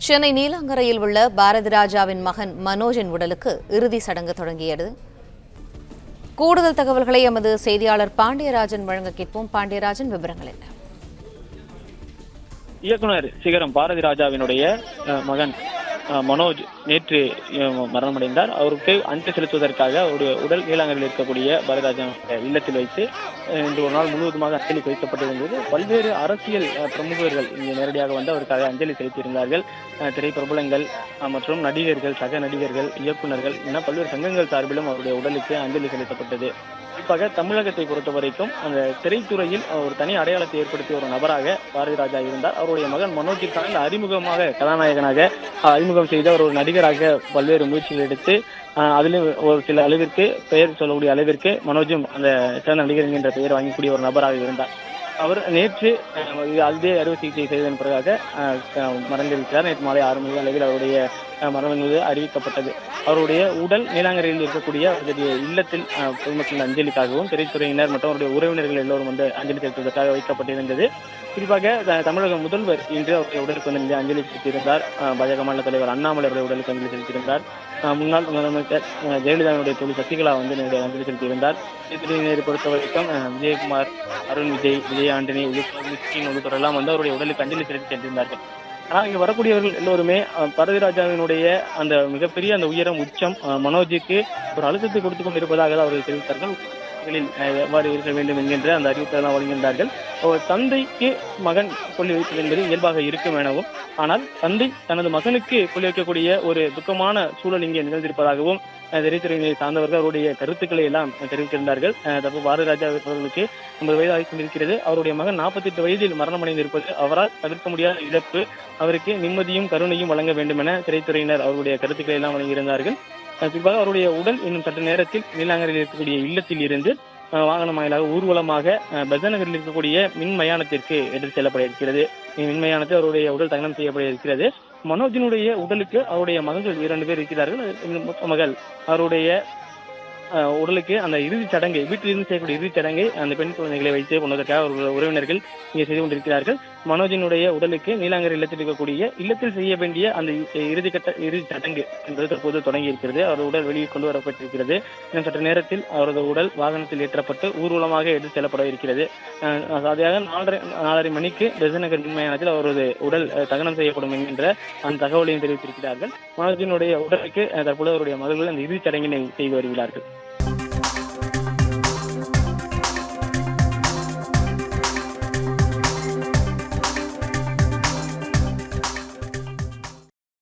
சென்னை நீலாங்கரையில் உள்ள பாரதி ராஜாவின் மகன் மனோஜின் உடலுக்கு இறுதி சடங்கு தொடங்கியது. கூடுதல் தகவல்களை எமது செய்தியாளர் பாண்டியராஜன் வழங்க கேட்போம். பாண்டியராஜன், விவரங்கள் என்ன? இயக்குனர் சிகரம் பாரதி ராஜாவினுடைய மகன் மனோஜ் நேற்று மரணமடைந்தார். அவருக்கு அஞ்சலி செலுத்துவதற்காக அவருடைய உடல் நீலாங்கரையில் இருக்கக்கூடிய பாரதிராஜா இல்லத்தில் வைத்து இன்று ஒரு நாள் முழுவதுமாக அஞ்சலி வைக்கப்பட்டிருந்தது. பல்வேறு அரசியல் பிரமுகர்கள் இங்கே நேரடியாக வந்து அவருக்காக அஞ்சலி செலுத்தியிருந்தார்கள். திரைப்பிரபலங்கள் மற்றும் நடிகர்கள், சக நடிகர்கள், இயக்குநர்கள் என பல்வேறு சங்கங்கள் சார்பிலும் அவருடைய உடலுக்கு அஞ்சலி செலுத்தப்பட்டது. குறிப்பாக தமிழகத்தை பொறுத்த வரைக்கும் அந்த திரைத்துறையில் ஒரு தனி அடையாளத்தை ஏற்படுத்திய ஒரு நபராக பாரதி ராஜா இருந்தார். அவருடைய மகன் மனோஜிற்கான அறிமுகமாக கதாநாயகனாக அறிமுகம் செய்த ஒரு நடிகராக பல்வேறு முயற்சிகள் எடுத்து அதிலும் ஒரு சில அளவிற்கு பெயர் சொல்லக்கூடிய அளவிற்கு மனோஜும் அந்த சிறந்த நடிகர் என்கின்ற பெயர் வாங்கக்கூடிய ஒரு நபராக இருந்தார். அவர் நேற்று அதே அறுவை சிகிச்சை செய்ததன் பிறகாக மறைந்திருக்கிறார். நேற்று மாலை 6 மணி அளவில் அவருடைய மரணம் அறிவிக்கப்பட்டது. அவருடைய உடல் நீலாங்கரையில் இருக்கக்கூடிய அவருடைய இல்லத்தில் பொதுமக்களின் அஞ்சலிக்காகவும் திரைத்துறையினர் மற்றும் அவருடைய உறவினர்கள் எல்லோரும் வந்து அஞ்சலி செலுத்துவதற்காக வைக்கப்பட்டிருந்தது. குறிப்பாக தமிழக முதல்வர் இன்று அவருடைய உடலுக்கு வந்து அஞ்சலி செலுத்தியிருந்தார். பாஜக மாநில தலைவர் அண்ணாமலை அவருடைய உடலுக்கு அஞ்சலி செலுத்தியிருந்தார். முன்னாள் முதலமைச்சர் ஜெயலலிதாவுடைய தோழி சசிகலா வந்து அஞ்சலி செலுத்தியிருந்தார். திரைத்துறையினரை பொறுத்த வரைக்கும் விஜயகுமார், அருண் விஜய், விஜய் ஆண்டனி உள்ளிட்டோரெல்லாம் வந்து அவருடைய உடலுக்கு அஞ்சலி செலுத்தி சென்றிருந்தார்கள். ஆனால் இங்கு வரக்கூடியவர்கள் எல்லோருமே பாரதி ராஜாவினுடைய அந்த மிகப்பெரிய அந்த உயரம் உச்சம் மனோஜுக்கு ஒரு அழுத்தத்தை கொடுத்துக் கொண்டிருப்பதாக அவர்கள் தெரிவித்தார்கள். எவ்வாறு இருக்க வேண்டும் என்கின்ற அந்த அறிவிப்பெல்லாம் வழங்குகின்றார்கள். தந்தைக்கு மகன் கொல்லி வைப்பது என்பது இயல்பாக இருக்கும் எனவும், ஆனால் தந்தை தனது மகனுக்கு கொல்லி வைக்கக்கூடிய ஒரு துக்கமான சூழல் இங்கே நிகழ்ந்திருப்பதாகவும் திரைத்துறையினை சார்ந்தவர்கள் அவருடைய கருத்துக்களை எல்லாம் தெரிவித்திருந்தார்கள். தற்போது பாரதி ராஜா அவர்களுக்கு 50 வயது ஆகிக் கொண்டிருக்கிறது. அவருடைய மகன் 48 வயதில் மரணமடைந்திருப்பது அவரால் தவிர்க்க முடியாத இழப்பு. அவருக்கு நிம்மதியும் கருணையும் வழங்க வேண்டும் என திரைத்துறையினர் அவருடைய கருத்துக்களை எல்லாம் வழங்கியிருந்தார்கள். குறிப்பாக அவருடைய உடல் இன்னும் சற்று நேரத்தில் நீலாங்கரையில் இருக்கக்கூடிய இல்லத்தில் இருந்து வாகனம் வாயிலாக ஊர்வலமாக பெசநகரில் இருக்கக்கூடிய மின் மயானத்திற்கு எடுத்து செல்லப்பட இருக்கிறது. மின்மயானத்தை அவருடைய உடல் தகனம் செய்யப்பட இருக்கிறது. மனோஜினுடைய உடலுக்கு அவருடைய மகன்கள் 2 பேர் இருக்கிறார்கள். மூத்த மகள் அவருடைய உடலுக்கு அந்த இறுதிச் சடங்கை வீட்டிலிருந்து செய்யக்கூடிய இறுதிச் சடங்கை அந்த பெண் குழந்தைகளை வைத்து கொண்டதற்காக அவர்கள் உறவினர்கள் இங்கே செய்து கொண்டிருக்கிறார்கள். மனோஜினுடைய உடலுக்கு நீலாங்கரை இல்லத்தில் இருக்கக்கூடிய இல்லத்தில் செய்ய வேண்டிய அந்த இறுதி சடங்கு என்பது தற்போது தொடங்கி இருக்கிறது. அவரது உடல் வெளியே கொண்டு வரப்பட்டிருக்கிறது. இன்னும் சற்று நேரத்தில் அவரது உடல் வாகனத்தில் ஏற்றப்பட்டு ஊர்வலமாக எடுத்து செல்லப்பட இருக்கிறது. சாதியாக 4:30 மணிக்கு பெசநகர் மின்மயானத்தில் அவரது உடல் தகனம் செய்யப்படும் என்கின்ற அந்த தகவலையும் தெரிவித்திருக்கிறார்கள். மனோஜினுடைய உடலுக்கு தற்போது அவருடைய மகள்கள் அந்த இறுதிச் சடங்கினை செய்து வருகிறார்கள்.